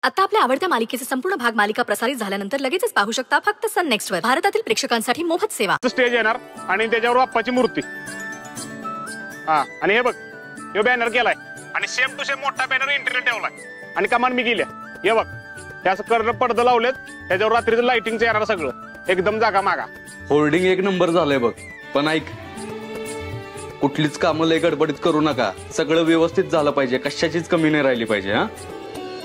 आता आपल्या आवडत्या मालिकेचे संपूर्ण भाग मालिका प्रसारित झाल्यानंतर लगेचच पाहू शकता फक्त सन नेक्स्ट वर. भारतातील प्रेक्षकांसाठी मोफत सेवा. स्टेज येणार आणि त्याच्यावर बाप्पाची मूर्ती. हा आणि हे बघ, हे बॅनर केलाय आणि सेम टू सेम मोठा बॅनर इंटिरियर ठेवलाय आणि कमान मी केल्या. हे बघ, हे असं कर्ण पडदं लावलेत, त्याच्यावर रात्रीचं लाइटिंगचं येणार सगळं एकदम जागा मागा. होल्डिंग एक नंबर झालंय बघ. पण ऐक, कुठलीच कामं लय गडबडीत करू नका. सगळं व्यवस्थित झालं पाहिजे, कशाचीच कमी नाही राहिली पाहिजे. हा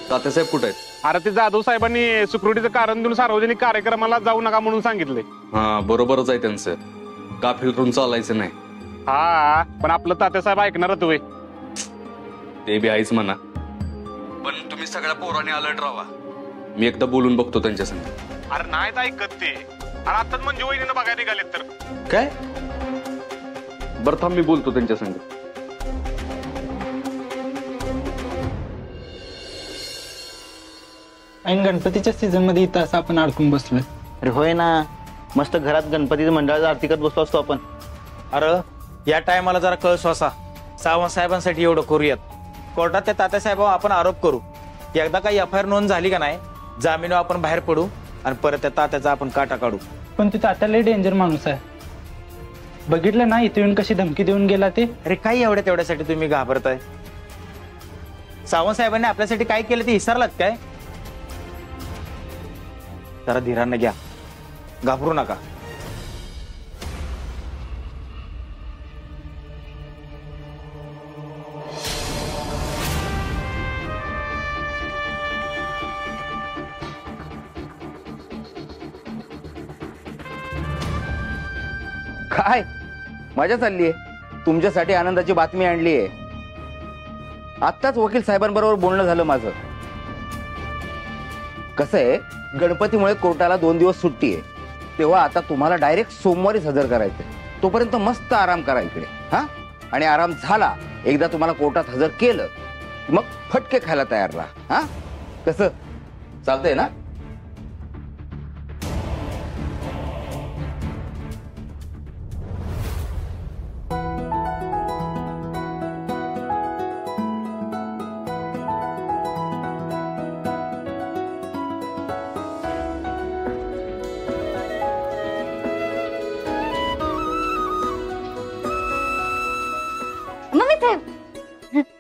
तात्यासाहेब कुठे आहेत? अरे ते जाधव साहेबांनी सिक्युरिटीचं कारण देऊन सार्वजनिक कार्यक्रमाला जाऊ नका म्हणून सांगितलंय. हा बरोबरच आहे त्यांचं. का फिरून चालायचं नाही. हा पण आपलं तात्यासाहेब ऐकणारच होय. ते बी आहेच म्हणा. पण तुम्ही सगळ्या पोरांनी अलर्ट राहा. मी एकदा बोलून बघतो त्यांच्या संग. अरे नाहीत ऐकत ते. अरे आताच म्हणजे वहिनीनं बघायला निघालेत तर काय. बरं थांब, मी बोलतो त्यांच्या संग. आणि गणपतीच्या सीझन मध्ये इथं असं आपण अडकून बसलोय. अरे होय ना, मस्त घरात गणपतीचं मंडळाचं आरती करत बसलो असतो आपण. अरे या टायमाला जरा कळ श्वासा. सावंत साहेबांसाठी एवढं करूयात. कोर्टात त्या तात्यासाहेबांवर आपण आरोप करू. एकदा काही FIR नोंद झाली का नाही, जामीनवर आपण बाहेर पडू आणि परत त्या तात्याचा आपण काटा काढू. पण ते तात्याला डेंजर माणूस आहे. बघितलं ना इथे येऊन कशी धमकी देऊन गेला ते. अरे काही एवढ्या तेवढ्यासाठी तुम्ही घाबरताय? सावंत साहेबांनी आपल्यासाठी काय केलं ते विसरलात काय? जरा धीराने घ्या, घाबरू नका. काय मजा चाललीये? तुमच्यासाठी आनंदाची बातमी आणली आहे. आत्ताच वकील साहेबांबरोबर बोलणं झालं माझं. कसं आहे, गणपतीमुळे कोर्टाला 2 दिवस सुट्टी आहे. तेव्हा आता तुम्हाला डायरेक्ट सोमवारीच हजर करायचंय. तोपर्यंत मस्त आराम करा इकडे. हा आणि आराम झाला, एकदा तुम्हाला कोर्टात हजर केलं मग फटके खायला तयार राहा. हा कसं चालतंय ना?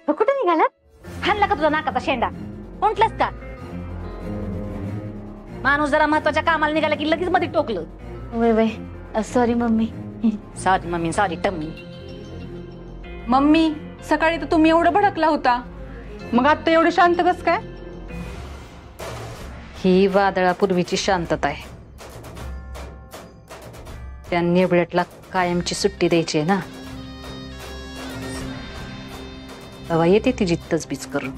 कुठे निघालात? खाल्ला का तुझा नाकाचा शेंडा? कोणतलाच का? माणूस जरा महत्वाच्या कामाला निघाला की लगेच मध्ये टोकलं. वय वय sorry mummy. Sorry mummy, sorry tummy. Mummy सकाळी तर तुम्ही एवढं भडकला होता, मग आता एवढं शांत कस काय? ही वादळापूर्वीची शांतता आहे. त्या नेबळ्यातला कायमची सुट्टी द्यायची आहे ना, तेव्हा येते ती जित्तच बीज करून.